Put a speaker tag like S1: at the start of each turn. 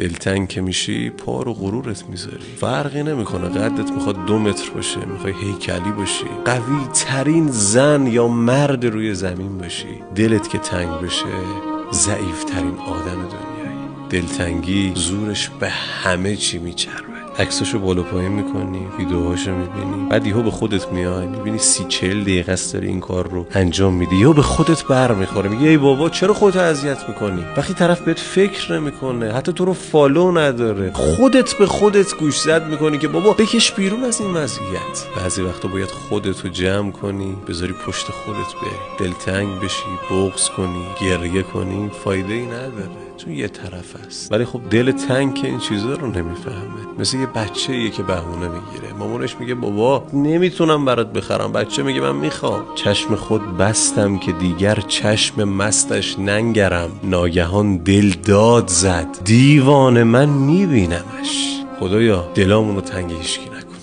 S1: دلتنگ که میشی پا رو غرورت میذاری، فرقی نمیکنه قدت میخواد 2 متر باشه، میخوای هیکلی باشی، قوی ترین زن یا مرد روی زمین باشی، دلت که تنگ بشه ضعیف ترین آدم دنیایی. دلتنگی زورش به همه چی میچربه. عکساشو بالا پایین میکنی، ویدیوهاشو میبینی، بعد یهو به خودت میای میبینی 30-40 دقیقه است داری این کار رو انجام میدی، یهو به خودت برمیخوره، میگی ای بابا چرا خودت اذیت میکنی؟ وقتی طرف بهت فکر نمیکنه، حتی تو رو فالو نداره، خودت به خودت گوشزد میکنی که بابا بکش بیرون از این وضعیت. بعضی وقتا باید خودت رو جمع کنی، بذاری پشت خودت بری، دلتنگ بشی، بغض کنی، گریه کنی، فایده ای نداره، چون یه طرف است. ولی خب دل تنگ که این چیزا رو نمیفهمه، مثل یه بچه‌ایه که بهونه میگیره، مامانش میگه بابا نمیتونم برات بخرم، بچه میگه من میخوام، چشم خود بستم که دیگر چشم مستش ننگرم، ناگهان دل داد زد دیوانه من میبینمش. خدایا دلامونو تنگ هیچکی نکن.